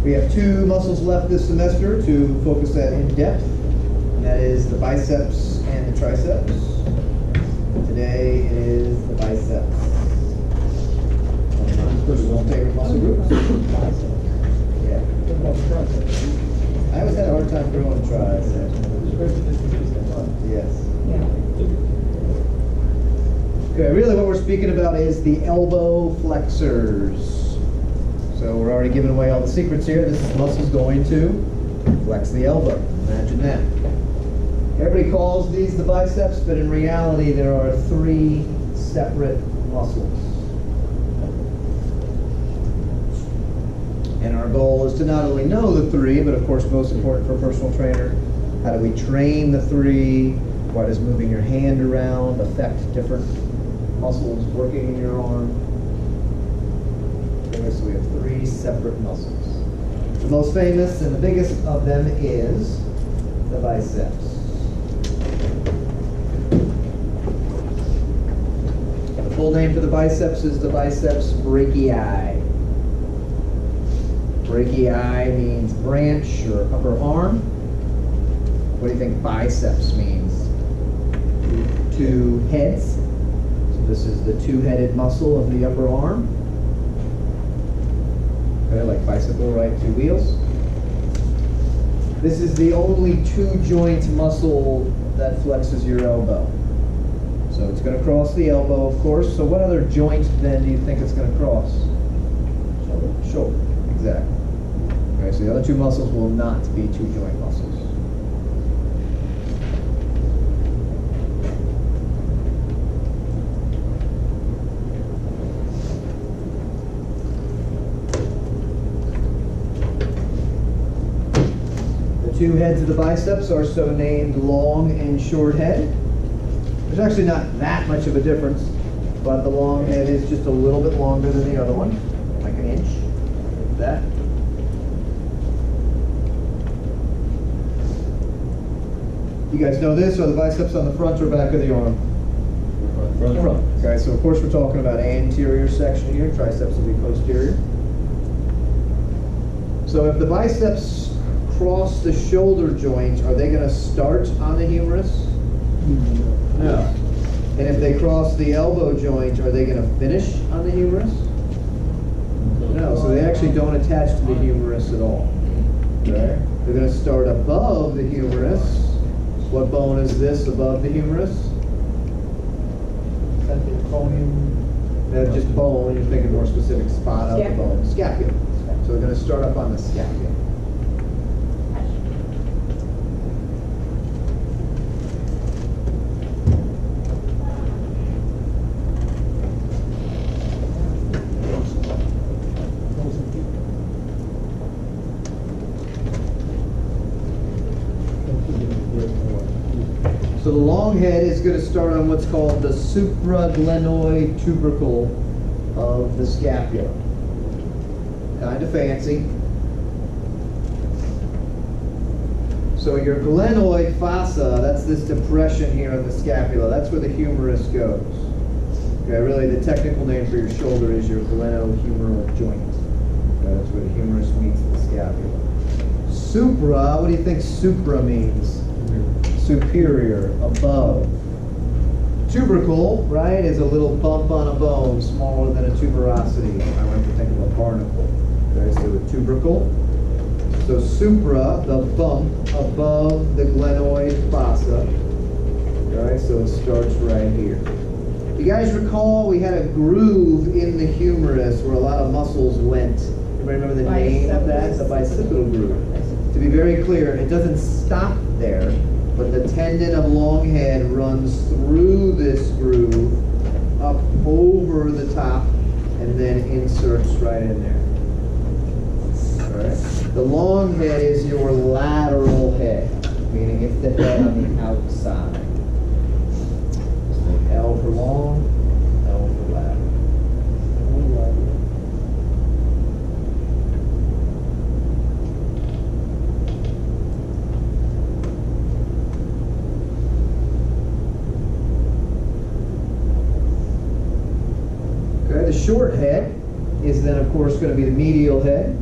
We have two muscles left this semester to focus at in depth, and that is the biceps and the triceps. Today is the biceps. One of my personal favorite muscle groups. Yeah. I always had a hard time growing triceps. Yes. Okay, really what we're speaking about is the elbow flexors. So we're already giving away all the secrets here. This muscle's going to flex the elbow. Imagine that. Everybody calls these the biceps, but in reality there are three separate muscles. And our goal is to not only know the three, but of course most important for a personal trainer, how do we train the three? Why does moving your hand around affect different muscles working in your arm? Okay, so we have three separate muscles. The most famous and the biggest of them is the biceps. The full name for the biceps is the Biceps Brachii. Brachii means branch or upper arm. What do you think biceps means? Two heads. So this is the two-headed muscle of the upper arm. Okay, like bicycle, right? Two wheels. This is the only two-joint muscle that flexes your elbow. So it's going to cross the elbow, of course. So what other joint then do you think it's going to cross? Shoulder. Shoulder, exactly. Okay, so the other two muscles will not be two-joint muscles. Two heads of the biceps are so named long and short head. There's actually not that much of a difference, but the long head is just a little bit longer than the other one, like an inch, like that. You guys know this? Are the biceps on the front or back of the arm? Front. Okay, so of course we're talking about anterior section here. Triceps will be posterior. So if the biceps cross the shoulder joint, are they going to start on the humerus? No. And if they cross the elbow joint, are they going to finish on the humerus? No. So they actually don't attach to the humerus at all. Okay? They're going to start above the humerus. What bone is this above the humerus? That's just bone. You're thinking more specific spot of the bone. Scapula. So they're going to start up on the scapula. So the long head is going to start on what's called the supraglenoid tubercle of the scapula. Kind of fancy. So your glenoid fossa, that's this depression here in the scapula. That's where the humerus goes. Okay, really the technical name for your shoulder is your glenohumeral joint. Okay, that's where the humerus meets the scapula. Supra, what do you think supra means? Superior, above. Tubercle, right, is a little bump on a bone smaller than a tuberosity. I want to think of a barnacle. Okay, so the tubercle. So supra, the bump above the glenoid fossa. Okay, so it starts right here. You guys recall we had a groove in the humerus where a lot of muscles went. Everybody remember the name of that? The bicipital groove. To be very clear, it doesn't stop there. But the tendon of long head runs through this groove, up over the top, and then inserts right in there. All right. The long head is your lateral head, meaning it's the head on the outside. So L for long, L for lateral. The short head is then, of course, going to be the medial head.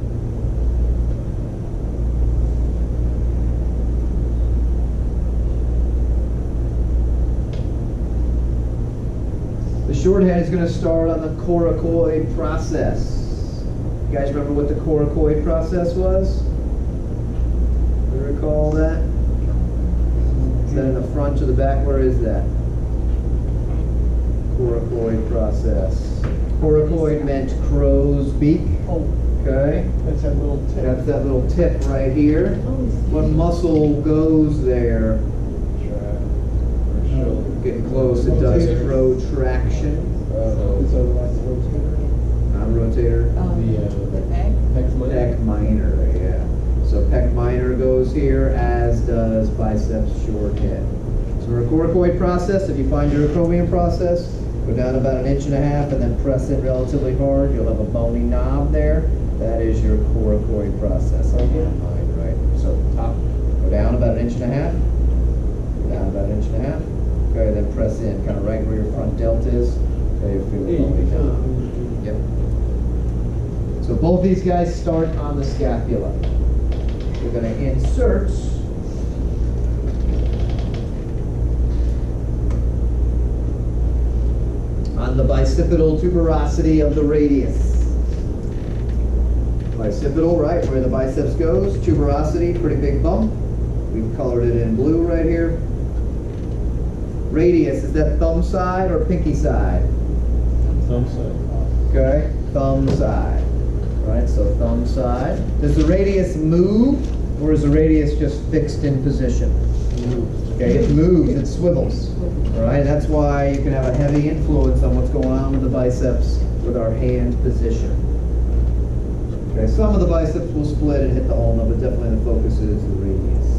short head is going to start on the coracoid process. You guys remember what the coracoid process was? You recall that? Is that in the front or the back? Where is that? Coracoid process. Coracoid meant crow's beak. Okay. That's that little tip. That's that little tip right here. What muscle goes there? Getting close, it does protraction. Non-rotator. The Pec minor, yeah. So pec minor goes here, as does biceps short head. So our coracoid process, if you find your acromion process, go down about 1.5 inches and then press it relatively hard. You'll have a bony knob there. That is your coracoid process. I'll get in mind, right? So top, go down about 1.5 inches. Go down about 1.5 inches. Okay, then press in, kind of right where your front delt is. Okay, you feel the bony knob. Yep. So both these guys start on the scapula. We're going to insert on the bicipital tuberosity of the radius. Bicipital, right, where the biceps goes, tuberosity, pretty big bump. We've colored it in blue right here. Radius, is that thumb side or pinky side? Thumb side. Okay, thumb side. Right, so thumb side. Does the radius move, or is the radius just fixed in position? Okay, it moves, it swivels. All right, that's why you can have a heavy influence on what's going on with the biceps with our hand position. Okay, some of the biceps will split and hit the ulna, but definitely the focus is the radius.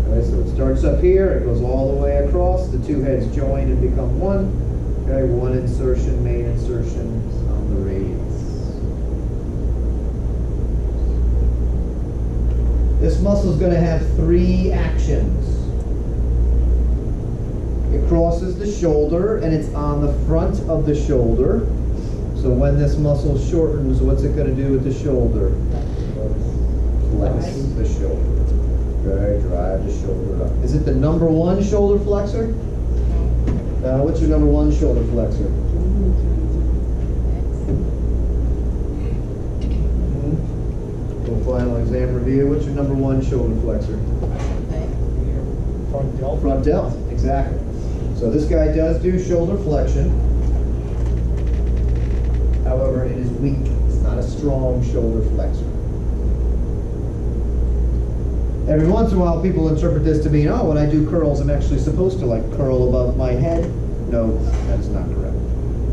Okay, so it starts up here, it goes all the way across, the two heads join and become one. Okay, one insertion, main insertion on the radius. This muscle is going to have 3 actions. It crosses the shoulder and it's on the front of the shoulder. So when this muscle shortens, what's it going to do with the shoulder? Flex the shoulder. Okay, drive the shoulder up. Is it the number 1 shoulder flexor? What's your number 1 shoulder flexor? Final exam review. What's your number 1 shoulder flexor? Front delt. Front delt, exactly. So this guy does do shoulder flexion. However, it is weak. It's not a strong shoulder flexor. Every once in a while, people interpret this to mean, oh, when I do curls, I'm actually supposed to like curl above my head. No, that's not correct.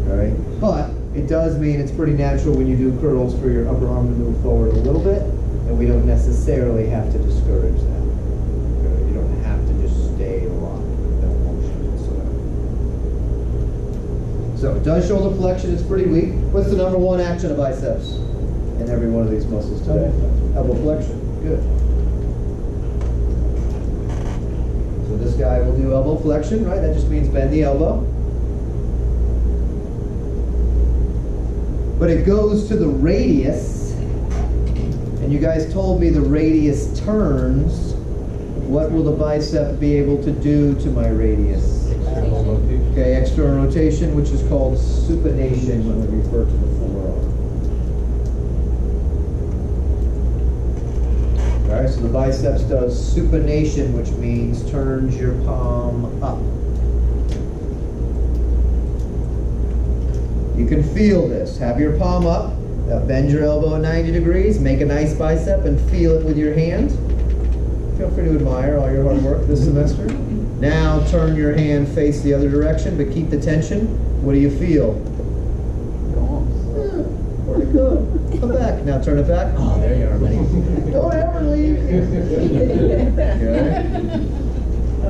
All right, but it does mean it's pretty natural when you do curls for your upper arm to move forward a little bit, and we don't necessarily have to discourage that. You don't have to just stay locked with no motion whatsoever. So it does shoulder flexion, it's pretty weak. What's the number 1 action of biceps in every one of these muscles today? Elbow flexion. Good. So this guy will do elbow flexion, right? That just means bend the elbow. But it goes to the radius, and you guys told me the radius turns. What will the bicep be able to do to my radius? External rotation. Okay, external rotation, which is called supination when we refer to the forearm. All right, so the biceps does supination, which means turns your palm up. You can feel this. Have your palm up. Bend your elbow at 90 degrees. Make a nice bicep and feel it with your hand. Feel free to admire all your hard work this semester. Now turn your hand, face the other direction, but keep the tension. What do you feel? Where'd it go? Come back. Now turn it back. Oh, there you are, buddy. Don't ever leave.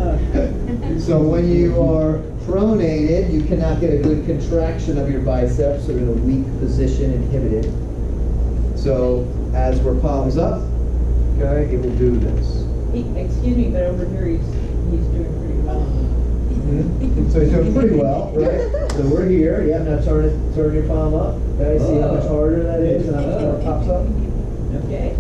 Okay. So when you are pronated, you cannot get a good contraction of your biceps. They're in a weak position, inhibited. So as we're palms up, okay, it will do this. Excuse me, but over here he's doing pretty well. So he's doing pretty well, right? So we're here. Yeah, now turn your palm up. Okay, see how much harder that is and how much more it pops up? Okay.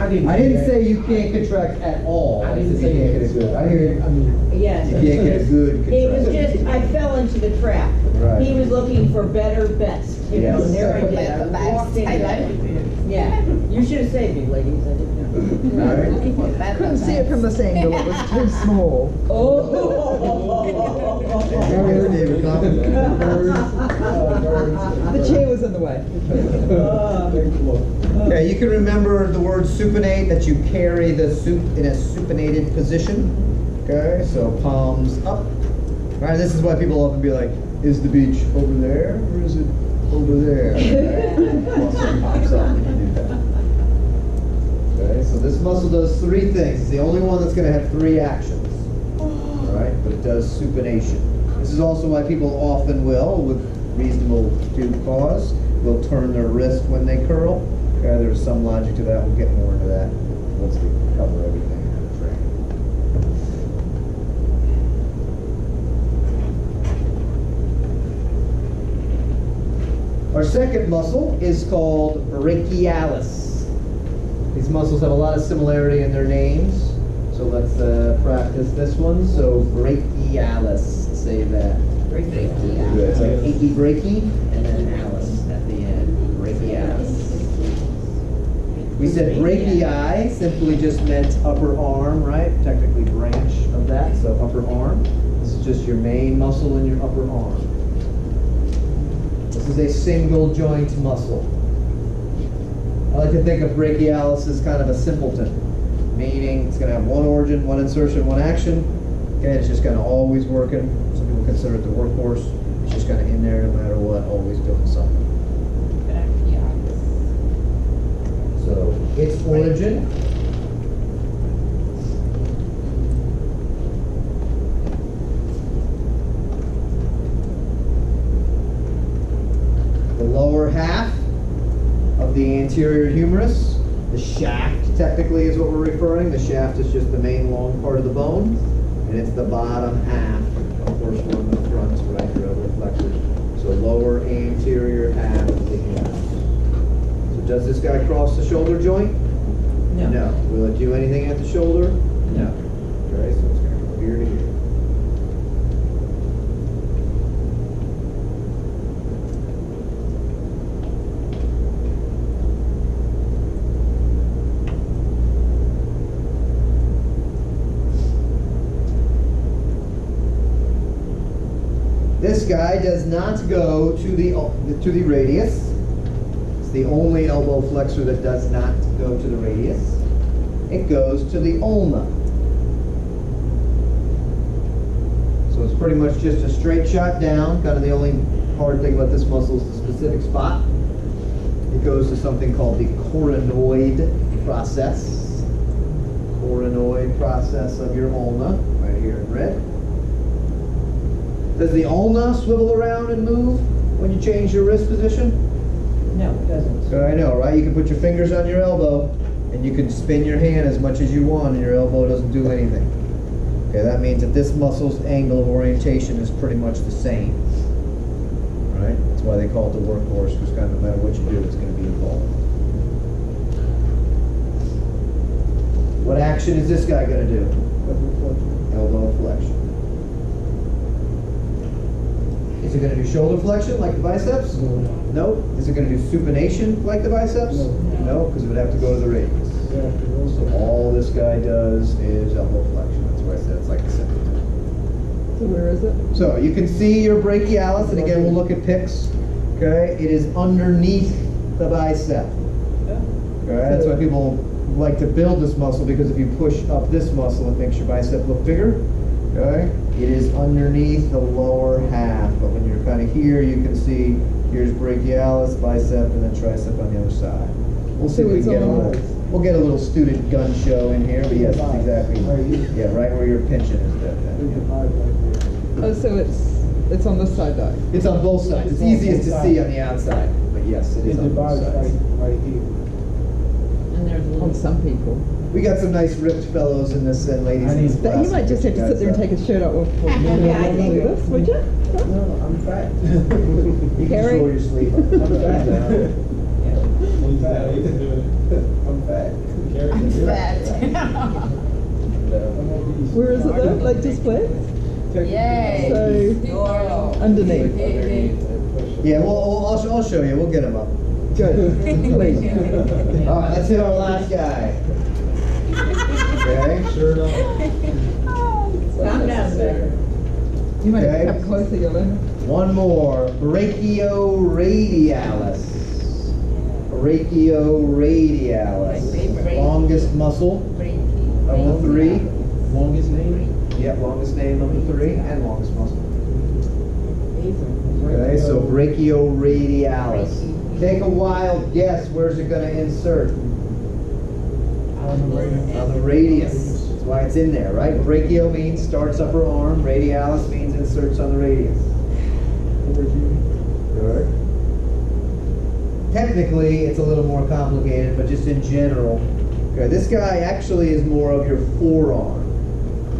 I didn't say you can't contract at all. I I didn't said you say can't get a that. good. I hear you. I mean, Yes. You can't get a good It was contraction. just, I fell into the trap. Right. He was looking for better, best, you know, Yes. and there I did. Better, I best. walked into I that. like Yeah, you should have saved me, ladies, I didn't know. All right. Couldn't see it from this angle, it was too small. Here, David, The chair was in the way. Okay, you can remember the word supinate, that you carry the soup in a supinated position. Okay, so palms up. All right, this is why people often be like, is the beach over there or is it over there? Muscle pops up when you do that. Okay, so this muscle does three things. It's the only one that's going to have three actions. All right, but it does supination. This is also why people often will, with reasonable due cause, will turn their wrist when they curl. Okay, there's some logic to that. We'll get more into that once we cover everything in the training. Our second muscle is called brachialis. These muscles have a lot of similarity in their names, so let's practice this one. So brachialis, say that. Good. It's like achy brachy and then Alice at the end. Brachialis. We said brachii simply just meant upper arm, right? Technically branch of that, so upper arm. This is just your main muscle in your upper arm. This is a single joint muscle. I like to think of brachialis as kind of a simpleton, meaning it's going to have one origin, one insertion, one action. Okay, it's just kind of always working. Some people consider it the workhorse. It's just kind of in there no matter what, always doing something. So its origin the lower half of the anterior humerus, the shaft technically is what we're referring. The shaft is just the main long part of the bone, and it's the bottom half, of course, from the front, right, your elbow flexors. So lower anterior half of the humerus. So does this guy cross the shoulder joint? No. No. Will it do anything at the shoulder? No. Okay, so it's going to go here to here. This guy does not go to the radius. It's the only elbow flexor that does not go to the radius. It goes to the ulna. So it's pretty much just a straight shot down. Kind of the only hard thing about this muscle is the specific spot. It goes to something called the coronoid process. Coronoid process of your ulna, right here in red. Does the ulna swivel around and move when you change your wrist position? No, it doesn't. So I know, right? You can put your fingers on your elbow and you can spin your hand as much as you want and your elbow doesn't do anything. Okay, that means that this muscle's angle of orientation is pretty much the same. Right? That's why they call it the workhorse, because kind of no matter what you do, it's going to be involved. What action is this guy going to do? Elbow flexion. Is it going to do shoulder flexion like the biceps? No. Is it going to do supination like the biceps? No, because it would have to go to the radius. So all this guy does is elbow flexion. That's why I said it's like a simpleton. So where is it? So you can see your brachialis, and again we'll look at pics. Okay, it is underneath the bicep. Okay, that's why people like to build this muscle, because if you push up this muscle, it makes your bicep look bigger. Okay, it is underneath the lower half, but when you're kind of here, you can see here's brachialis, bicep, and then tricep on the other side. We'll see if we can get a little. We'll get a little student gun show in here, but yes, it's exactly. Yeah, right where your pinching is there. Oh, so it's on this side though? It's on both sides. It's easiest to see on the outside, but yes, it is on both sides. right here. And there's a On little, some people. We got some nice ripped fellows in this, and ladies in this But class. you might just have to sit there and take his shirt off. Yeah, I think- Do this, would you? No, I'm fat. You can Harry? show your sleeve. I'm fat. He's doing it. I'm fat. I Where is it though? Like just flat? Yay. So underneath. Yeah, well, I'll show you. We'll get him up. Good. Please. All right, let's hit our last guy. Okay. Shirt on. Calm down, Becker. You might Okay. come closer, Yolanda. One more. Brachioradialis. Brachioradialis. Longest muscle of the three. Longest name? Yep, longest name of the three and longest muscle. Okay, so brachioradialis. Take a wild guess. Where's it going to insert? On the radius. That's why it's in there, right? Brachio means starts upper arm. Radialis means inserts on the radius. Good. Technically, it's a little more complicated, but just in general. Okay, this guy actually is more of your forearm.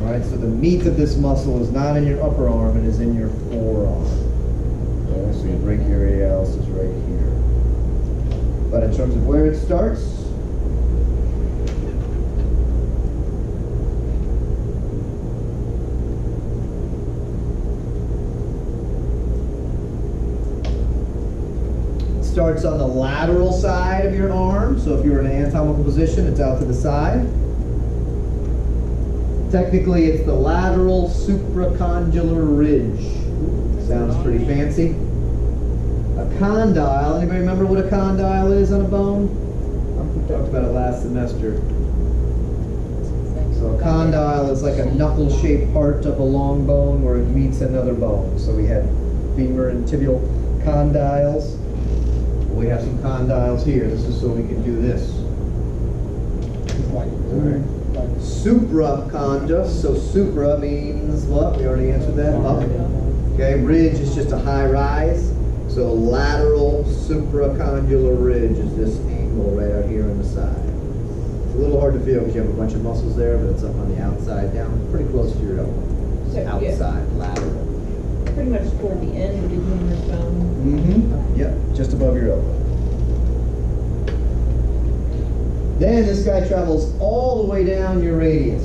All right, so the meat of this muscle is not in your upper arm, it is in your forearm. Okay, so your brachioradialis is right here. But in terms of where it starts, it starts on the lateral side of your arm. So if you're in an anatomical position, it's out to the side. Technically, it's the lateral supracondylar ridge. Sounds pretty fancy. A condyle, anybody remember what a condyle is on a bone? We talked about it last semester. So a condyle is like a knuckle-shaped part of a long bone where it meets another bone. So we had femur and tibial condyles. We have some condyles here. This is so we can do this. Supracondylus, so supra means what? We already answered that. Up. Okay, ridge is just a high rise. So lateral supracondylar ridge is this angle right out here on the side. It's a little hard to feel because you have a bunch of muscles there, but it's up on the outside down, pretty close to your elbow. So, yeah. Outside, lateral. Pretty much toward the end of the humerus bone. Mm-hmm. Yep, just above your elbow. Then this guy travels all the way down your radius.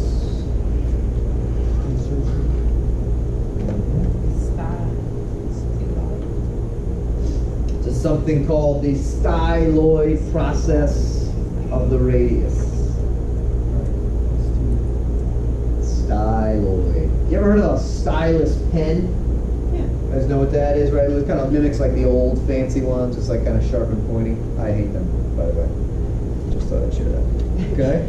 To something called the styloid process of the radius. Styloid. You ever heard of a stylus pen? Yeah. You guys know what that is, right? It kind of mimics like the old fancy ones. It's like kind of sharp and pointy. I hate them, by the way. Just thought I'd share that. Okay?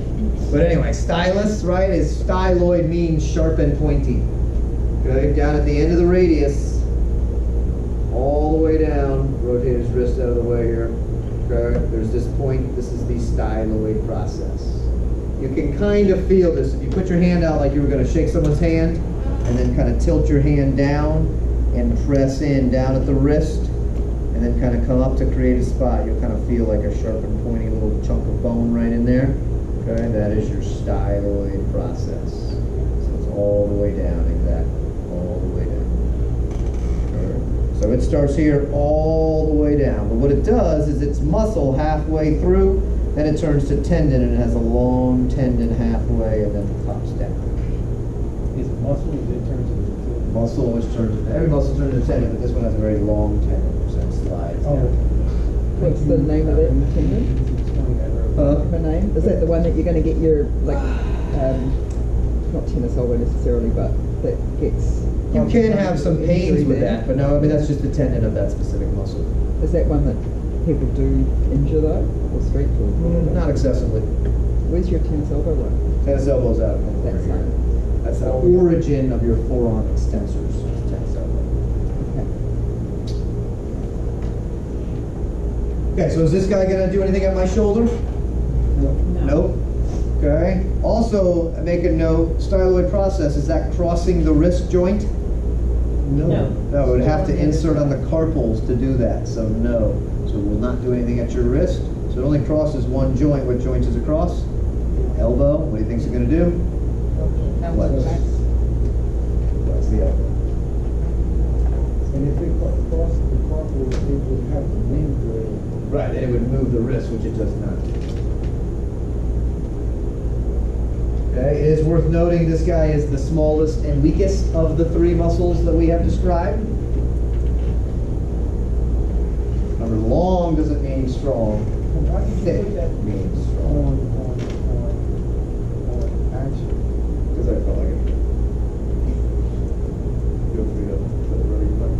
But anyway, stylus, right, is styloid means sharp and pointy. Okay? Down at the end of the radius, all the way down, rotate his wrist out of the way here. Okay? There's this point, this is the styloid process. You can kind of feel this. If you put your hand out like you were going to shake someone's hand, and then kind of tilt your hand down and press in down at the wrist, and then kind of come up to create a spot, you'll kind of feel like a sharp and pointy little chunk of bone right in there. Okay, that is your styloid process. So it's all the way down, exactly, all the way down. Okay. So it starts here all the way down. But what it does is it's muscle halfway through, then it turns to tendon, and it has a long tendon halfway, and then pops down. Is it muscle or is it turns into tendon? Muscle always turns into, every muscle turns into tendon, but this one has a very long tendon, so it slides down. What's the name of that tendon? The name? Is that the one that you're going to get your, like, not tennis elbow necessarily, but that gets... You can have some pains with that, but no, I mean, that's just the tendon of that specific muscle. Is that one that people do injure though, or strength or? Not excessively. Where's your tennis elbow one? Tennis elbow's out. That's here. fine. That's the origin of your forearm extensors. Tennis elbow. Okay. Okay, so is this guy gonna do anything at my shoulder? No. Nope. Okay. Also, make a note, styloid process, is that crossing the wrist joint? No. No, it would have to insert on the carpals to do that, so no. So it will not do anything at your wrist. So it only crosses one joint. What joint is it cross? Elbow. What do you think it's going to do? Flex. Flex the elbow. And if it crosses the carpal, it would have to move the... Right, then it would move the wrist, which it does not. Okay, it is worth noting this guy is the smallest and weakest of the three muscles that we have described. Remember, long doesn't mean strong. Why did you Thick put that means on strong. action? Because I felt like it. Feel free to put it wherever you like.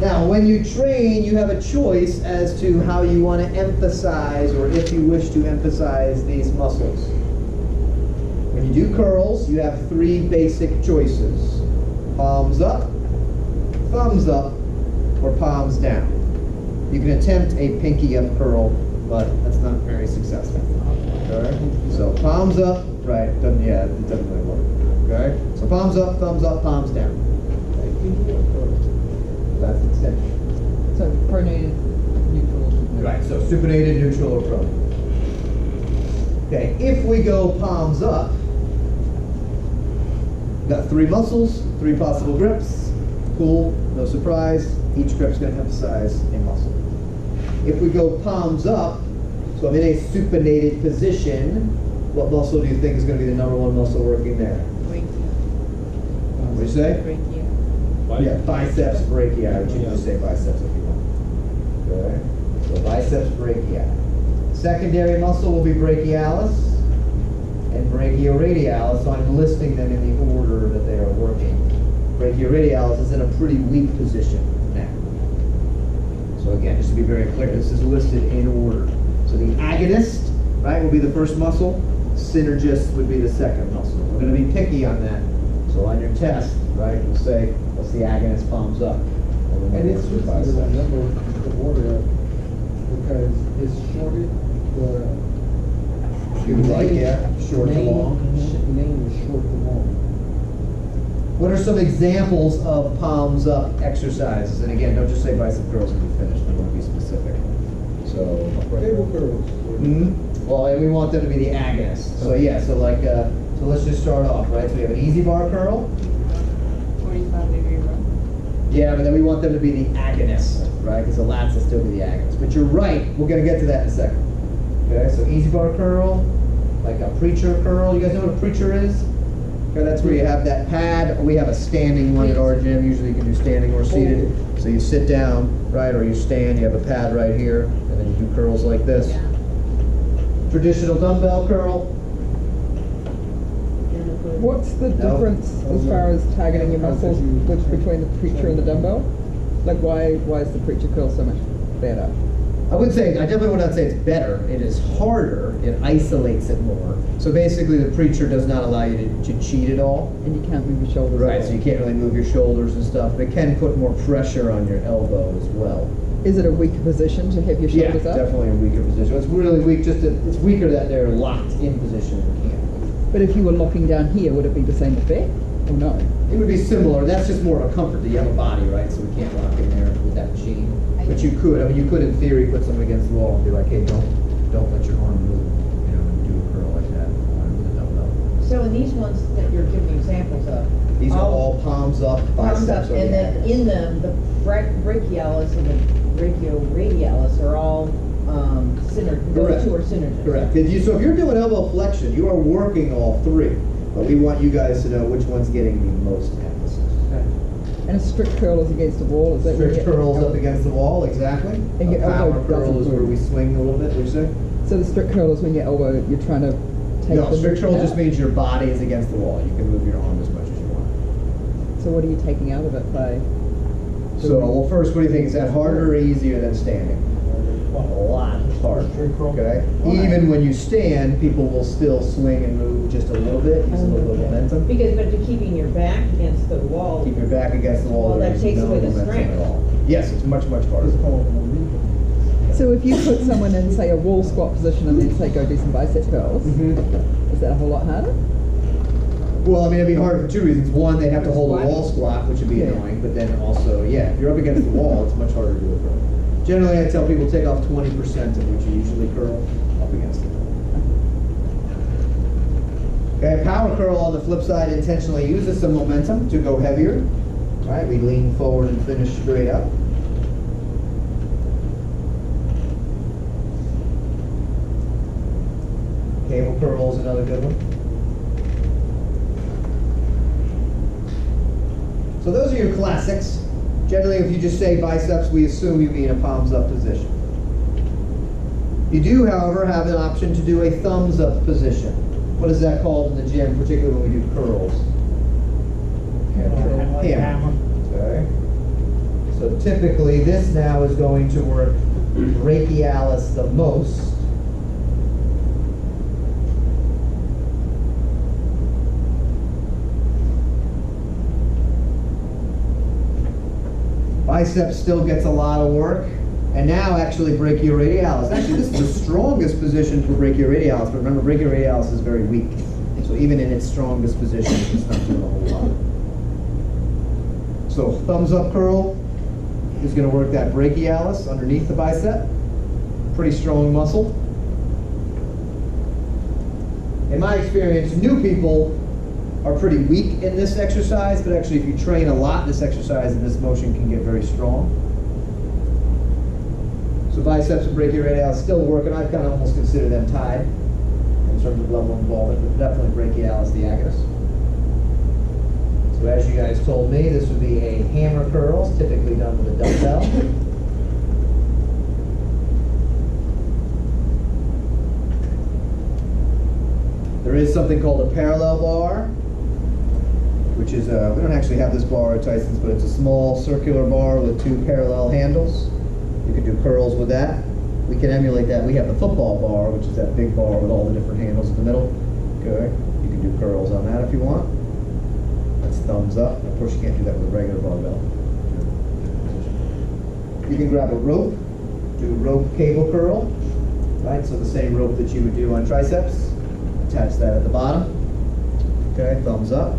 Now, when you train, you have a choice as to how you want to emphasize, or if you wish to emphasize, these muscles. When you do curls, you have three basic choices: palms up, thumbs up, or palms down. You can attempt a pinky up curl, but that's not very successful. Okay? So palms up, right? It doesn't really work. Okay? So palms up, thumbs up, palms down. That's the extension. So pronated, neutral. Right, so supinated, neutral, or prone. Okay, if we go palms up, got three muscles, three possible grips. Cool, no surprise. Each grip's going to emphasize a muscle. If we go palms up, so I'm in a supinated position, what muscle do you think is going to be the number one muscle working there? What do you say? Yeah, biceps brachii. But you can just say biceps if you want. Okay. So biceps brachii. Secondary muscle will be brachialis and brachioradialis. So I'm listing them in the order that they are working. Brachioradialis is in a pretty weak position now. So again, just to be very clear, this is listed in order. So the agonist, right, will be the first muscle. Synergist would be the second muscle. We're going to be picky on that. So on your test, right, you'll say, what's the agonist, palms up? And it's easy to remember the order because it's shorted. You would like, yeah, short to long. Name is short to long. What are some examples of palms up exercises? And again, don't just say bicep curls and be finished. We want to be specific. So, Table curls. well, and we want them to be the agonist. So yeah, so like, so let's just start off, right? So we have an easy bar curl. 45-degree row. Yeah, but then we want them to be the agonist, right? Because the lats will still be the agonist. But you're right. We're going to get to that in a second. Okay, so easy bar curl, like a preacher curl. You guys know what a preacher is? Okay, that's where you have that pad. We have a standing one at our gym. Usually you can do standing or seated. So you sit down, right, or you stand. You have a pad right here, and then you do curls like this. Yeah. Traditional dumbbell curl. What's the No. difference as far as targeting your muscles between the preacher and the dumbbell? Like why is the preacher curl so much better? I definitely would not say it's better. It is harder. It isolates it more. So basically the preacher does not allow you to cheat at all. And you can't move your shoulders. Right, at so all. you can't really move your shoulders and stuff. But it can put more pressure on your elbow as well. Is it a weaker position to have your Yeah, shoulders up? definitely a weaker position. It's really weak. It's weaker that they're locked in position and can't move. But if you were locking down here, would it be the same effect? Or no? It would be similar. That's just more of a comfort that you have a body, right? So we can't lock in there with that machine. But you could. I mean, you could in theory put something against the wall and be like, hey, don't let your arm move. You know, and do a curl like that with a dumbbell. So in these ones that you're giving examples of. These are all palms up, Palms biceps up, and then over the in them, the brachialis and the brachioradialis are all synergistic. Those Correct. two are synergistic. Correct. So if you're doing elbow flexion, you are working all three. But we want you guys to know which one's getting the most emphasis. And a strict curl is against the wall, is that where Strict you- curls up against the wall, exactly. And A your elbow power curl doesn't is where move. we swing a little bit, what you say? So the strict curl is when your elbow, you're trying to take No, the strict curl movement just out? means your body is against the wall. You can move your arm as much as you want. So what are you taking out of it by? So, well, first, what do you think? Is that harder or easier than standing? A lot harder, okay? Even when you stand, people will still swing and move just a little bit, use a little bit of momentum. But you're keeping your back against the wall. Keep your back against the wall. Well, that there's takes no away the momentum strength. at all. Yes, it's much harder. It's called momentum. So if you put someone in, say, a wall squat position and then say go do some bicep curls, is that a whole lot harder? Well, I mean, it'd be hard for two reasons. One, they'd have to hold a Squat. wall squat, which would be Yeah. annoying, but then also, yeah, if you're up against the wall, it's much harder to do a curl. Generally, I tell people take off 20% of what you usually curl up against the wall. Okay, power curl on the flip side intentionally uses some momentum to go heavier. All right, we lean forward and finish straight up. Cable curl is another good one. So those are your classics. Generally, if you just say biceps, we assume you mean a palms up position. You do, however, have an option to do a thumbs up position. What is that called in the gym, particularly when we do curls? Hammer. Okay. So typically, this now is going to work brachialis the most. Biceps still gets a lot of work, and now actually brachioradialis. Actually, this is the strongest position for brachioradialis, but remember, brachioradialis is very weak. So even in its strongest position, it's not doing a whole lot. So thumbs up curl is going to work that brachialis underneath the bicep. Pretty strong muscle. In my experience, new people are pretty weak in this exercise, but actually if you train a lot, this exercise and this motion can get very strong. So biceps and brachioradialis still work, and I kind of almost consider them tied in terms of level of involvement, but definitely brachialis the agonist. So as you guys told me, this would be a hammer curls, typically done with a dumbbell. There is something called a parallel bar, which is we don't actually have this bar at Tyson's, but it's a small circular bar with two parallel handles. You can do curls with that. We can emulate that. We have the football bar, which is that big bar with all the different handles in the middle. Okay, you can do curls on that if you want. That's thumbs up. Of course, you can't do that with a regular barbell. You can grab a rope, do rope cable curl, right? So the same rope that you would do on triceps. Attach that at the bottom. Okay, thumbs up.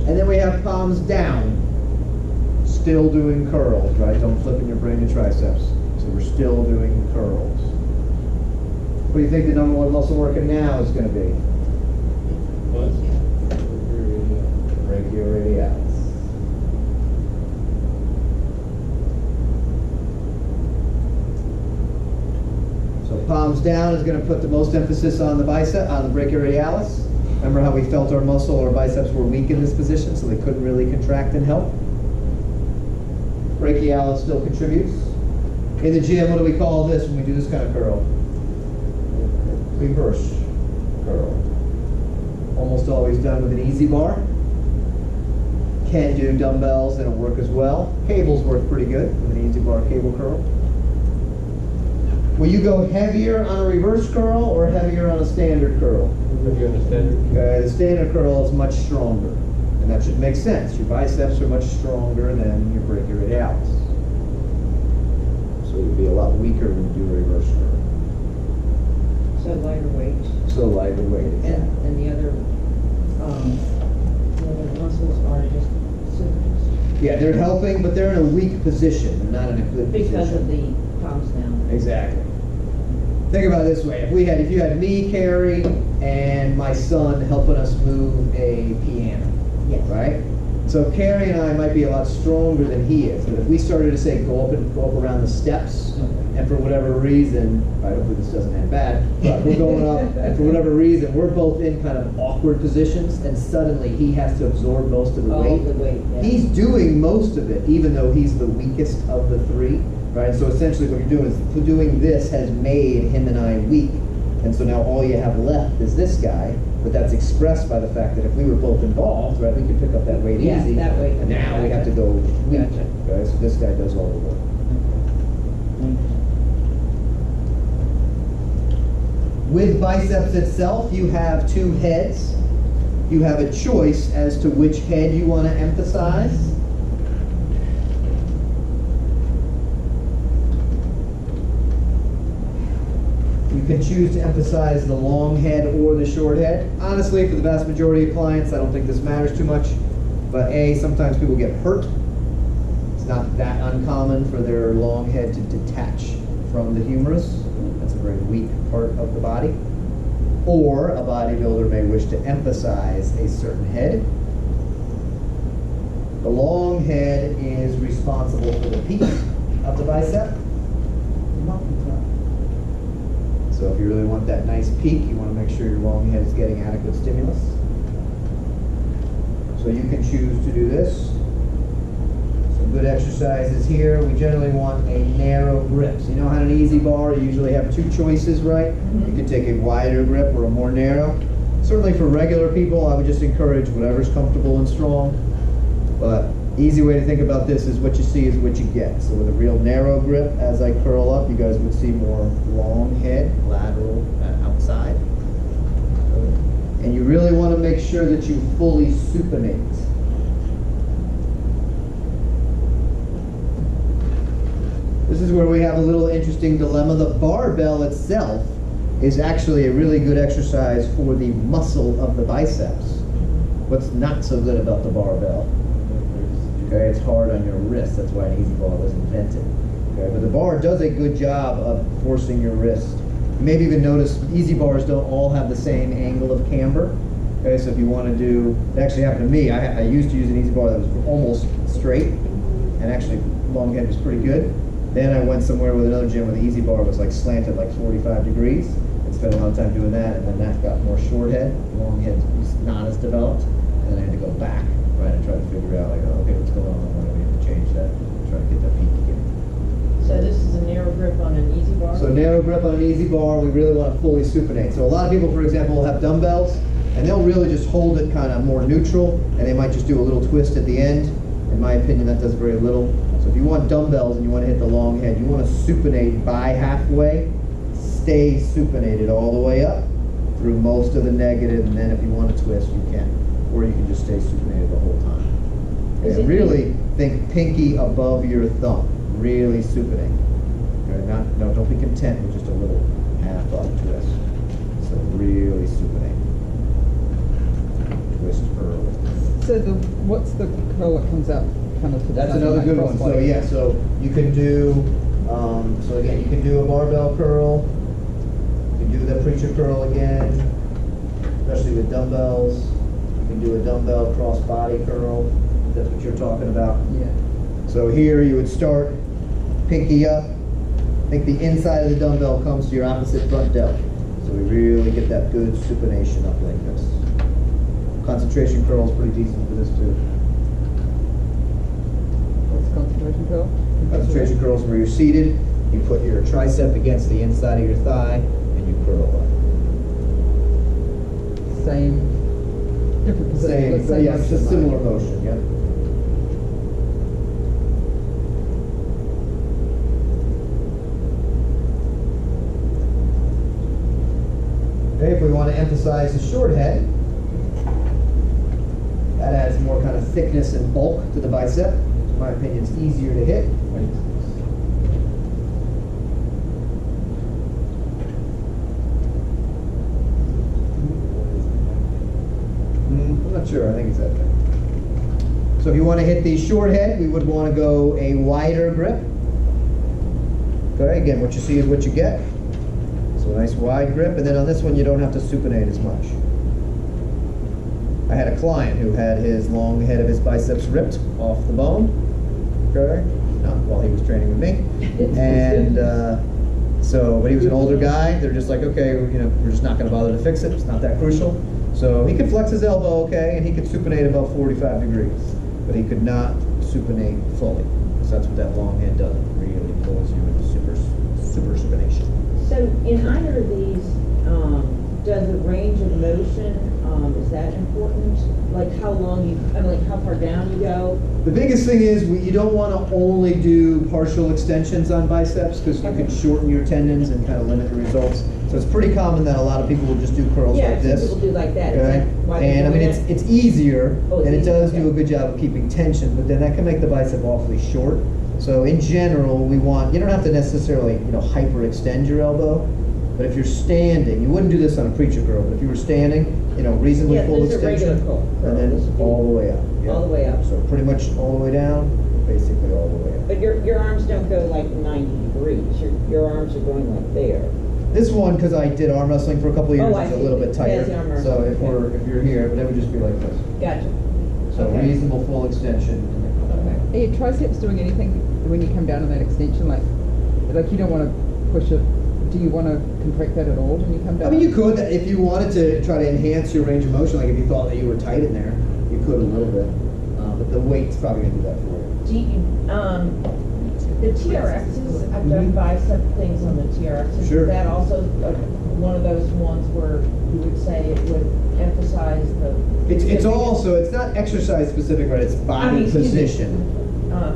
And then we have palms down, still doing curls, right? Don't flip in your brain to triceps. So we're still doing curls. What do you think the number one muscle working now is going to be? Brachioradialis. So palms down is going to put the most emphasis on the bicep, on the brachioradialis. Remember how we felt our muscle, our biceps were weak in this position, so they couldn't really contract and help. Brachialis still contributes. In the gym, what do we call this when we do this kind of curl? Reverse curl. Almost always done with an easy bar. Can do dumbbells, that'll work as well. Cables work pretty good with an easy bar cable curl. Will you go heavier on a reverse curl or heavier on a standard curl? Heavier on the standard. Okay, the standard curl is much stronger, and that should make sense. Your biceps are much stronger than your brachioradialis. So you'll be a lot weaker when you do a reverse curl. So lighter weight. So lighter weight, exactly. And the other muscles are just symptoms. Yeah, they're helping, but they're in a weak position. They're not in a good position. Because of the palms down. Exactly. Think about it this way: if you had me, Carrie, and my son helping us move a piano, Yes. right? So Carrie and I might be a lot stronger than he is, but if we started to say go up around the steps, and for whatever reason, hopefully this doesn't end bad, but we're going up, and for whatever reason, we're both in kind of awkward positions, and suddenly he has to absorb most of the weight. The weight, yeah. He's doing most of it, even though he's the weakest of the three, right? So essentially what you're doing is doing this has made him and I weak, and so now all you have left is this guy, but that's expressed by the fact that if we were both involved, right, we could pick up that weight easy. That weight. And now we have to go weak, Gotcha. okay? So this guy does all the work. With biceps itself, you have two heads. You have a choice as to which head you want to emphasize. You can choose to emphasize the long head or the short head. Honestly, for the vast majority of clients, I don't think this matters too much. But sometimes people get hurt. It's not that uncommon for their long head to detach from the humerus. That's a very weak part of the body. Or a bodybuilder may wish to emphasize a certain head. The long head is responsible for the peak of the bicep. So if you really want that nice peak, you want to make sure your long head is getting adequate stimulus. So you can choose to do this. Some good exercises here. We generally want a narrow grip. So you know how on an easy bar you usually have two choices, right? You can take a wider grip or a more narrow. Certainly for regular people, I would just encourage whatever's comfortable and strong. But easy way to think about this is what you see is what you get. So with a real narrow grip, as I curl up, you guys would see more long head, lateral, outside. And you really want to make sure that you fully supinate. This is where we have a little interesting dilemma. The barbell itself is actually a really good exercise for the muscle of the biceps. What's not so good about the barbell? Okay, it's hard on your wrist. That's why an easy bar was invented. Okay, but the bar does a good job of forcing your wrist. You maybe even notice easy bars don't all have the same angle of camber. Okay, so if you want to do, it actually happened to me. I used to use an easy bar that was almost straight, and actually long head was pretty good. Then I went somewhere with another gym where the easy bar was like slanted like 45 degrees. And spent a lot of time doing that, and then that got more short head. Long head was not as developed, and then I had to go back, right, and try to figure out, like, oh, okay, what's going on? Why do we have to change that? Try to get that peak again. So this is a narrow grip on an easy bar? So narrow grip on an easy bar, we really want to fully supinate. So a lot of people, for example, will have dumbbells, and they'll really just hold it kind of more neutral, and they might just do a little twist at the end. In my opinion, that does very little. So if you want dumbbells and you want to hit the long head, you want to supinate by halfway, stay supinated all the way up through most of the negative, and then if you want to twist, you can. Or you can just stay supinated the whole time. Okay, really think pinky above your thumb. Really supinate. Okay, don't be content with just a little half up twist. So really supinate. Twist early. So what's the curl that comes out kind of to the That's side, another like good one. So crossbody? yeah, so you can do, so again, you can do a barbell curl. You can do the preacher curl again, especially with dumbbells. You can do a dumbbell cross body curl. That's what you're talking about. Yeah. So here you would start pinky up. I think the inside of the dumbbell comes to your opposite front delt. So we really get that good supination up like this. Concentration curl is pretty decent for this too. What's concentration curl? Concentration curls where you're seated, you put your tricep against the inside of your thigh, and you curl up. Same, different position. Same, yeah, it's a similar motion, yeah. Okay, if we want to emphasize the short head, that adds more kind of thickness and bulk to the bicep. In my opinion, it's easier to hit. I'm not sure, I think it's that thing. So if you want to hit the short head, we would want to go a wider grip. Okay, again, what you see is what you get. So a nice wide grip, and then on this one you don't have to supinate as much. I had a client who had his long head of his biceps ripped off the bone, okay, not while he was training with me, and but he was an older guy. They're just like, okay, you know, we're just not going to bother to fix it. It's not that crucial. So he could flex his elbow, okay, and he could supinate about 45 degrees, but he could not supinate fully. So that's what that long head does. It really pulls you into super supination. So in either of these, does the range of motion, is that important? Like how long you, I mean, like how far down you go? The biggest thing is you don't want to only do partial extensions on biceps because you can shorten your tendons and kind of limit the results. So it's pretty common that a lot of people will just do curls Yeah, like some this. people do like that. Is Okay? that why they're And I mean, doing it's it? easier, Oh, it's and it easier, does okay. do a good job of keeping tension, but then that can make the bicep awfully short. So in general, we want, you don't have to necessarily, you know, hyperextend your elbow, but if you're standing, you wouldn't do this on a preacher curl, but if you were standing, you know, reasonably Yeah, full this is a regular extension, curl. and then This would be all the way up. Yeah. all the way up. So pretty much all the way down, basically all the way up. But your arms don't go like 90 degrees. Your arms are going like there. This one, because I did arm wrestling for a couple of years, Oh, I is a see. little bit Yeah, tighter. it's the arm So wrestling. if you're here, but it would just be like this. Gotcha. So Okay. reasonable full extension. Okay. Are your triceps doing anything when you come down on that extension? Like you don't want to push it. Do you want to contract that at all when you come down? I mean, you could, if you wanted to try to enhance your range of motion, like if you thought that you were tight in there, you could a little bit. But the weight's probably going to do that for you. Do you, the TRXs, I've done bicep things on the TRXs. Sure. Is that also one of those ones where you would say it would emphasize the... It's also, it's not exercise specific, right? It's body excuse me. position.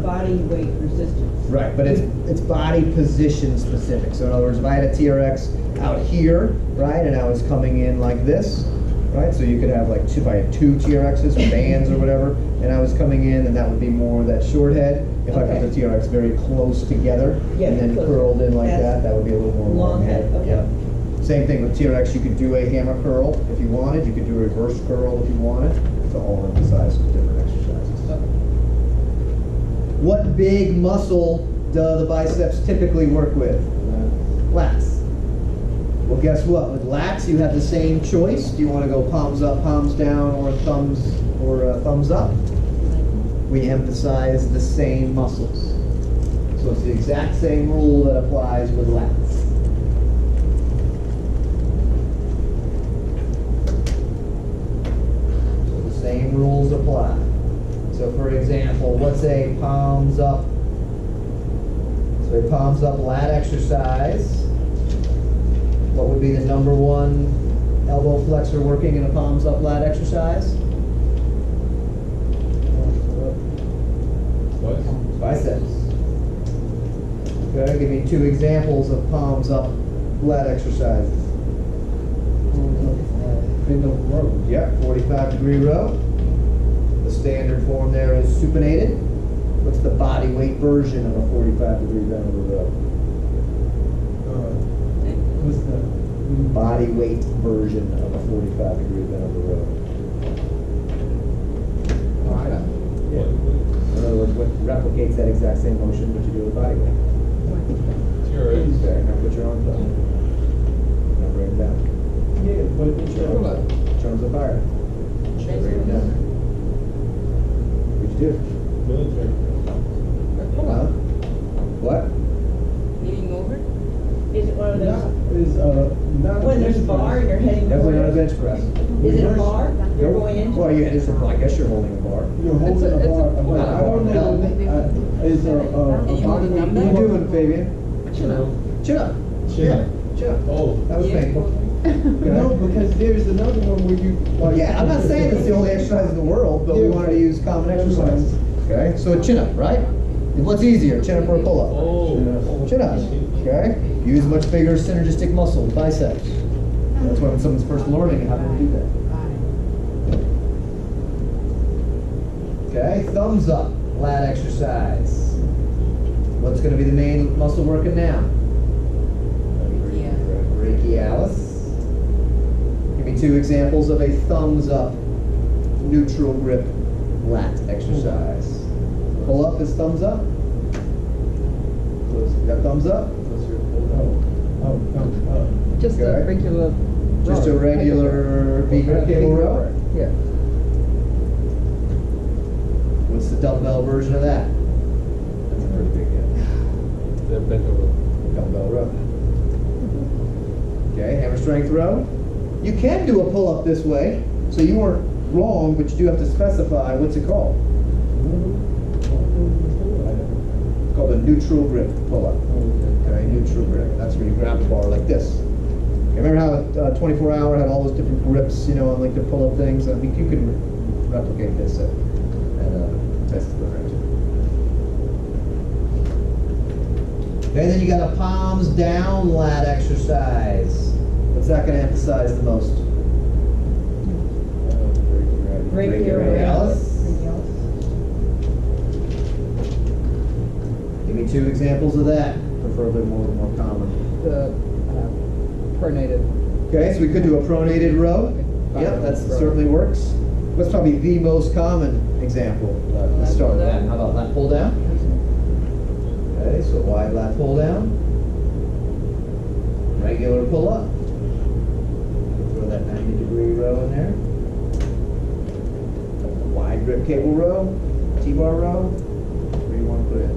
Body weight resistance. Right, but it's body position specific. So in other words, if I had a TRX out here, right, and I was coming in like this, right, so you could have like if I had two TRXs or bands or whatever, and I was coming in, and that would be more that short head. If I Okay. put the TRX very close together Yeah, and then close. curled in like That's that would be a little more long head, okay. Yeah. Same thing with TRX. You could do a hammer curl if you wanted. You could do a reverse curl if you wanted. To all emphasize different exercises. What big muscle do the biceps typically work with? Lats. Well, guess what? With lats, you have the same choice. Do you want to go palms up, palms down, or thumbs up? We emphasize the same muscles. So it's the exact same rule that applies with lats. So the same rules apply. So for example, let's say palms up. So a palms up lat exercise. What would be the number one elbow flexor working in a palms up lat exercise? Biceps. Okay, give me 2 examples of palms up lat exercises. Bend over row. Yep, 45-degree row. The standard form there is supinated. What's the body weight version of a 45-degree bend over row? What's the? Body weight version of a 45-degree bend over row. Yeah. In other words, what replicates that exact same motion, but you do with body weight. Okay, now put your arms up. Now bring it down. Yeah, but it's your. Arms up higher. Bring it down. What'd you do? Hold on. What? Leaning over? Is it one of those, Not when there's a bar and you're heading Definitely not a towards? bench press. Is it a bar you're going into? Well, yeah, it's I guess you're holding a bar. You're holding It's a- a bar, it's a- but I don't know, it's a body weight. What are you doing, Fabian? Chin up. Chin up. Yeah, chin up. Oh. That was Yeah. painful. No, because there's another one where you. Well, yeah, I'm not saying it's the only exercise in the world, but we Yeah. wanted to use common exercises. Okay, so a chin up, right? What's easier, chin up or a pull up? Oh. Chin up. Okay, use much bigger synergistic muscle, biceps. That's when someone's first learning how to do that. Okay, thumbs up, lat exercise. What's going to be the main muscle working now? Brachialis. Give me 2 examples of a thumbs up neutral grip lat exercise. Pull up is thumbs up. You got thumbs up? Just Okay. a regular. Just a row. regular beaver cable row? Yeah. What's the dumbbell version of that? That's a pretty big hit. Dumbbell row. Okay, hammer strength row. You can do a pull-up this way, so you weren't wrong, but you do have to specify what's it called. It's called a neutral grip pull-up. Okay, neutral grip. That's where you grab the bar like this. Okay, remember how 24-hour had all those different grips, you know, on like the pull-up things? I mean, you can replicate this at test the range. Okay, then you got a palms down lat exercise. What's that going to emphasize the most? Brachioradialis. Give me 2 examples of that, preferably more common. The pronated. Okay, so we could do a pronated row. Yep, that certainly works. What's probably the most common example? Let's start with that. How about lat pull down? Okay, so wide lat pull down. Right regular pull-up. Throw that 90-degree row in there. Wide grip cable row, T-bar row, where you want to put it.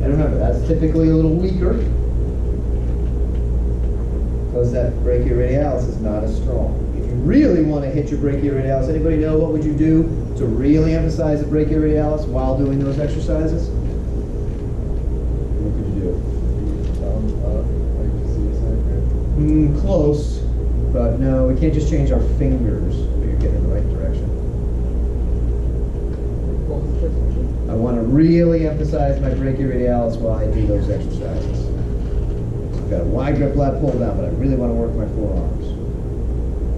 And remember, that's typically a little weaker because that brachioradialis is not as strong. If you really want to hit your brachioradialis, anybody know what would you do to really emphasize the brachioradialis while doing those exercises? What could you do? Like the Close, but no, we can't just change our fingers if you're getting in the right direction. What was the first one? I want to really emphasize my brachioradialis while I do those exercises. So I've got a wide grip lat pull down, but I really want to work my forearms.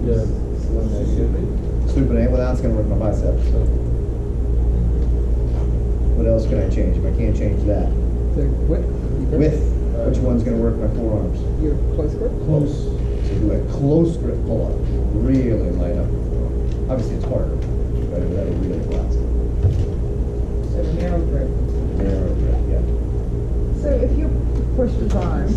Yeah. Supinate, well that's going to work my biceps. So. What else can I change if I can't change that? The width? Width, which one's going to work my forearms? Your close grip? Close. So do a close grip pull up. Really light up. Obviously it's harder, but that'll really relax it. So narrow grip. Narrow grip, yeah. So if you push the arm,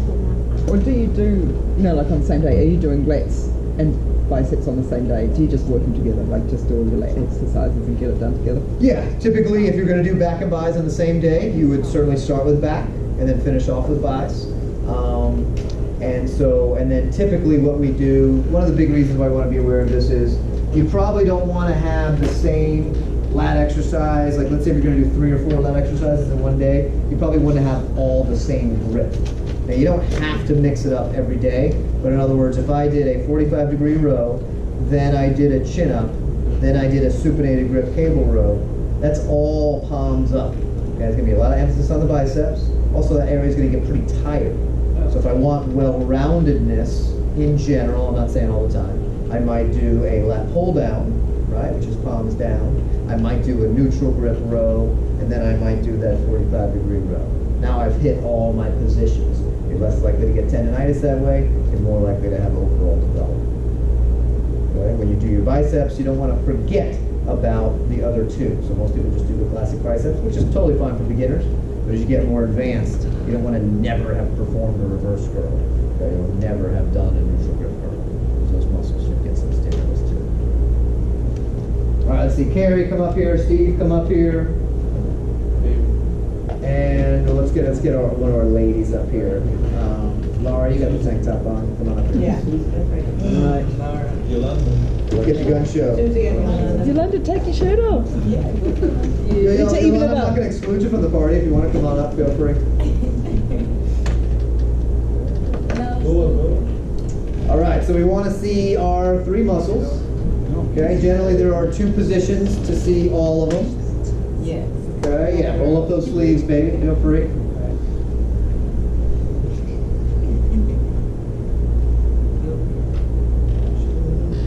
or do you do, like on the same day, are you doing lats and biceps on the same day? Do you just work them together, like just do all your lat exercises and get it done together? Yeah, typically if you're going to do back and bis on the same day, you would certainly start with back and then finish off with bis. And then typically what we do, one of the big reasons why I want to be aware of this is you probably don't want to have the same lat exercise. Like let's say if you're going to do 3 or 4 lat exercises in one day, you probably wouldn't have all the same grip. Now you don't have to mix it up every day, but in other words, if I did a 45-degree row, then I did a chin up, then I did a supinated grip cable row, that's all palms up. Okay, there's going to be a lot of emphasis on the biceps. Also, that area is going to get pretty tired. So if I want well-roundedness in general, I'm not saying all the time, I might do a lat pull down, right, which is palms down. I might do a neutral grip row, and then I might do that 45-degree row. Now I've hit all my positions. You're less likely to get tendonitis that way. You're more likely to have overall development. Okay? When you do your biceps, you don't want to forget about the other two. So most people just do the classic biceps, which is totally fine for beginners. But as you get more advanced, you don't want to never have performed a reverse curl. Okay? You'll never have done a neutral grip curl. Those muscles should get some stimulus too. All right, let's see. Carrie, come up here. Steve, come up here. And let's get one of our ladies up here. Laura, you got the tank top on. Come on up here. Yeah. All right. Yolanda. Get the gun show. Susie and Yolanda. Yolanda, take your shirt off. Yeah, It's even I'm not about. going to exclude you from the party. If you want to come on up, feel free. All right, so we want to see our 3 muscles. Okay, generally there are 2 positions to see all of them. Yes. Okay, yeah, roll up those sleeves, baby. Feel free.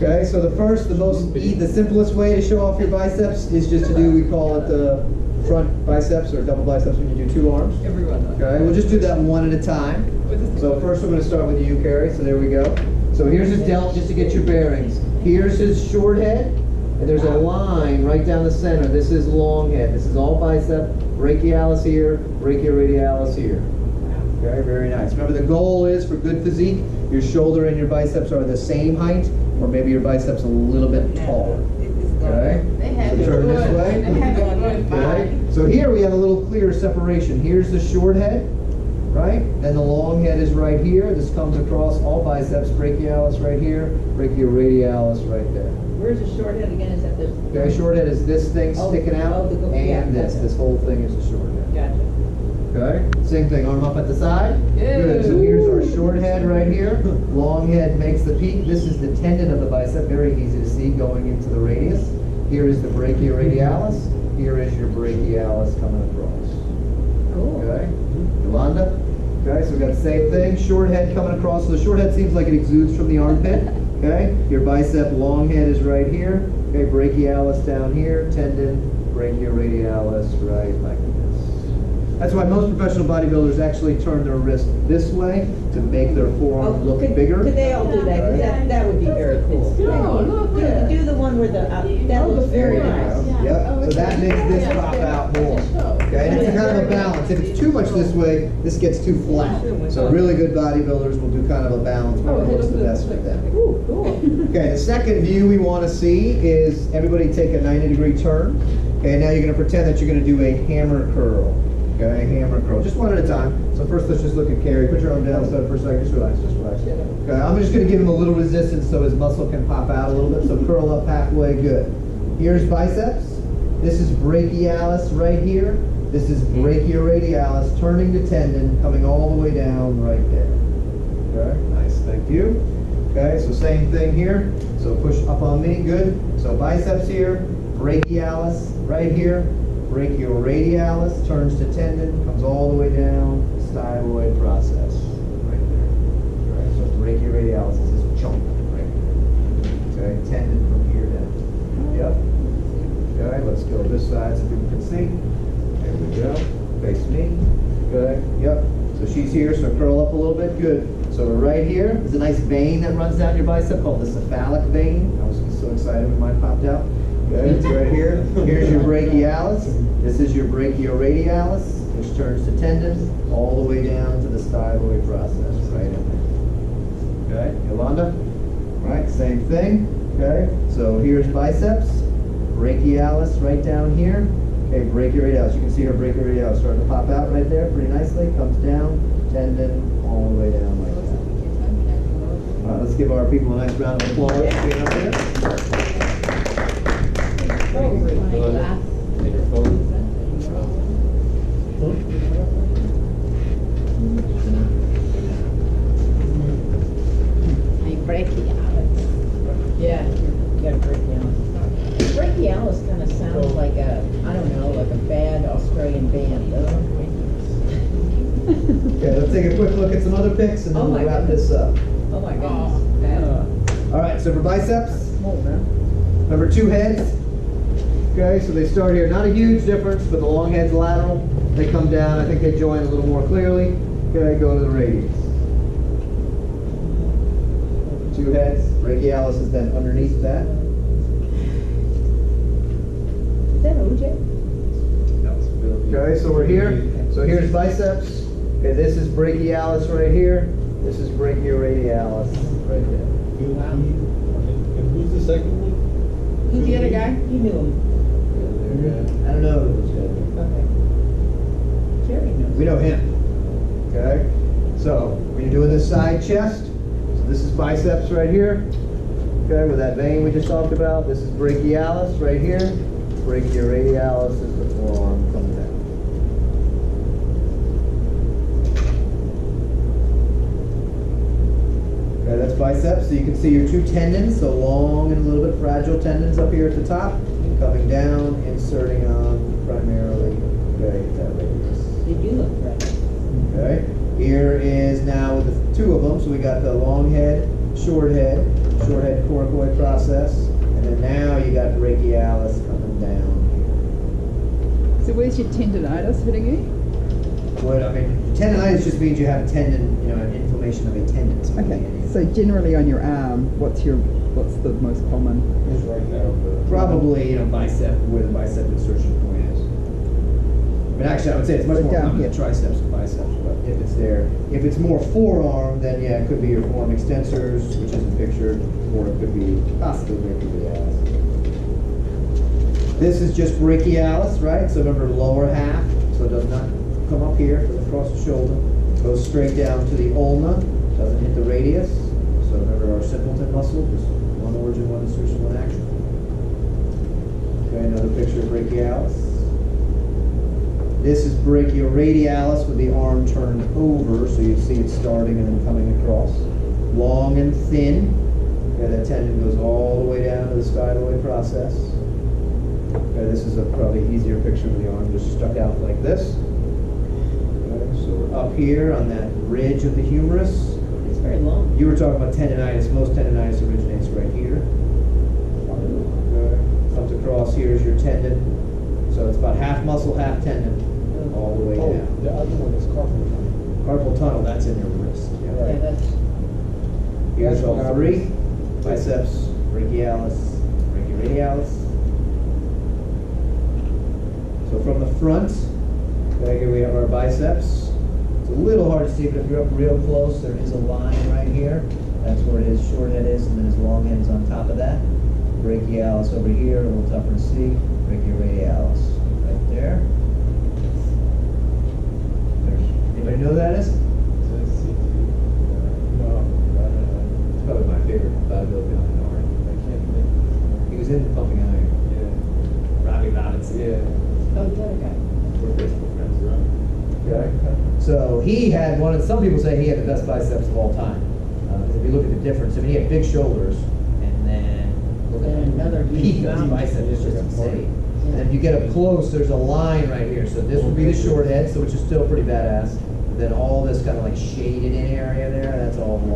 Okay, so the simplest way to show off your biceps is just to do, we call it the front biceps or double biceps when you do 2 arms. Everyone does. Okay, we'll just do that one at a time. So first we're going to start with you, Carrie. So there we go. So here's his delt, just to get your bearings. Here's his short head, and there's a line right down the center. This is long head. This is all bicep. Brachialis here, brachioradialis here. Okay, very nice. Remember, the goal is for good physique, your shoulder and your biceps are the same height, or maybe your biceps a little bit taller. Okay? So turn this way. Okay? So here we have a little clear separation. Here's the short head, right? Then the long head is right here. This comes across all biceps. Brachialis right here, brachioradialis right there. Where's the short head again? Is that the? Okay, short head is this thing sticking out, yeah, and this. gotcha. This whole thing is the short head. Gotcha. Okay, same thing, arm up at the side. Good, so here's our short head right here. Long head makes the peak. This is the tendon of the bicep, very easy to see going into the radius. Here is the brachioradialis. Here is your brachialis coming across. Cool. Okay, Yolanda. Okay, so we've got the same thing, short head coming across. So the short head seems like it exudes from the armpit. Okay, your bicep long head is right here. Okay, brachialis down here, tendon, brachioradialis right like this. That's why most professional bodybuilders actually turn their wrist this way to make their forearm look bigger. Could they all do that? 'Cause that would be very cool. Do the one where that looks very nice. Yep, so that makes this pop out more. Okay, and it's kind of a balance. If it's too much this way, this gets too flat. So really good bodybuilders will do kind of a balance, whatever works the best for them. Ooh, cool. Okay, the second view we want to see is everybody take a 90-degree turn. Okay, now you're going to pretend that you're going to do a hammer curl. Okay, hammer curl. Just one at a time. So first let's just look at Carrie. Put your arm down for a second. Just relax, just relax. Okay, I'm just going to give him a little resistance so his muscle can pop out a little bit. So curl up halfway, good. Here's biceps. This is brachialis right here. This is brachioradialis, turning to tendon, coming all the way down right there. Okay, nice, thank you. Okay, so same thing here. So push up on me, good. So biceps here, brachialis right here, brachioradialis, turns to tendon, comes all the way down, styloid process, right there. Okay, so brachioradialis is this chunk right here. Okay, tendon from here down. Yep. Okay, let's go this side so people can see. There we go. Face me. Good. Yep. So she's here, so curl up a little bit. Good. So we're right here. There's a nice vein that runs down your bicep called the cephalic vein. I was so excited when mine popped out. Good. It's right here. Here's your brachialis. This is your brachioradialis, which turns to tendons all the way down to the styloid process. Right in there. Okay. Yolanda. Right. Same thing. Okay. So here's biceps. Brachialis right down here. Okay, brachioradialis. You can see her brachioradialis starting to pop out right there pretty nicely. Comes down, tendon, all the way down like that. All right, let's give our people a nice round of applause. Being up there. Brachialis. Yeah, you got a brachialis. Brachialis kind of sounds like a, I don't know, like a bad Australian band, doesn't it? Okay, let's take a quick look at some other pics and then Oh we'll my wrap goodness. this up. Oh my goodness. All right, so for biceps, remember 2 heads. Okay, so they start here. Not a huge difference, but the long head's lateral. They come down. I think they join a little more clearly. Okay, go to the radius. 2 heads. Brachialis is then underneath that. Is that OJ? Okay, so we're here. So here's biceps. Okay, this is brachialis right here. This is brachioradialis right there. And who's the second one? Who's the other guy? You knew him. I don't know who this guy is. Okay. Jerry knows. We know him. Okay? So, when you're doing this side chest, so this is biceps right here. Okay, with that vein we just talked about. This is brachialis right here. Brachioradialis is the forearm coming down. Okay, that's biceps. So you can see your 2 tendons, so long and a little bit fragile tendons up here at the top, coming down, inserting on primarily. Okay, that radius. They do look right. Okay, here is now with the 2 of them. So we got the long head, short head coracoid process, and then now you got brachialis coming down So where's your tendonitis hitting you? here. What I mean, tendonitis just means you have a tendon, an inflammation of a tendon. Okay, so generally on your arm, what's the most common? It's right now. Probably, bicep, where the bicep insertion point is. I mean, actually, I would say it's much more Down common here. in triceps than biceps, but if it's there. If it's more forearm, then yeah, it could be your forearm extensors, which isn't pictured, or it could be possibly brachialis. This is just brachialis, right? So remember, lower half, so it does not come up here across the shoulder. Goes straight down to the ulna, doesn't hit the radius. So remember our simpleton muscle, just one origin, one insertion, one action. Okay, another picture of brachialis. This is brachioradialis with the arm turned over, so you see it starting and then coming across. Long and thin. Okay, that tendon goes all the way down to the styloid process. Okay, this is a probably easier picture of the arm just stuck out like this. Okay, so we're up here on that ridge of the humerus. It's very long. You were talking about tendonitis. Most tendonitis originates right here. Okay. Comes across, here's your tendon. So it's about half muscle, half tendon, all the way Oh, down. the other one is carpal tunnel. Carpal tunnel, that's in your wrist. Yeah. Yeah, that's, Here's That's all what I 3. was- Biceps, brachialis, brachioradialis. So from the front, Okay, here we have our biceps. It's a little hard to see, but if you're up real close, there is a line right here. That's where his short head is, and then his long head is on top of that. Brachialis over here, a little tougher to see. Brachioradialis, right there. Anybody know who that is? It's probably my favorite bodybuilder on the North. He was in Pumping Iron. Robbie Robinson. Oh, the other guy. We're Facebook friends, right? Okay. So he had some people say he had the best biceps of all time. Because if you look at the difference, I mean, he had big shoulders, and then look at And another the peak huge of his mountain. bicep is just insane. Yeah. And then if you get up close, there's a line right here. So this would be the short head, so which is still pretty badass. Then all this kind of like shaded in area there, that's all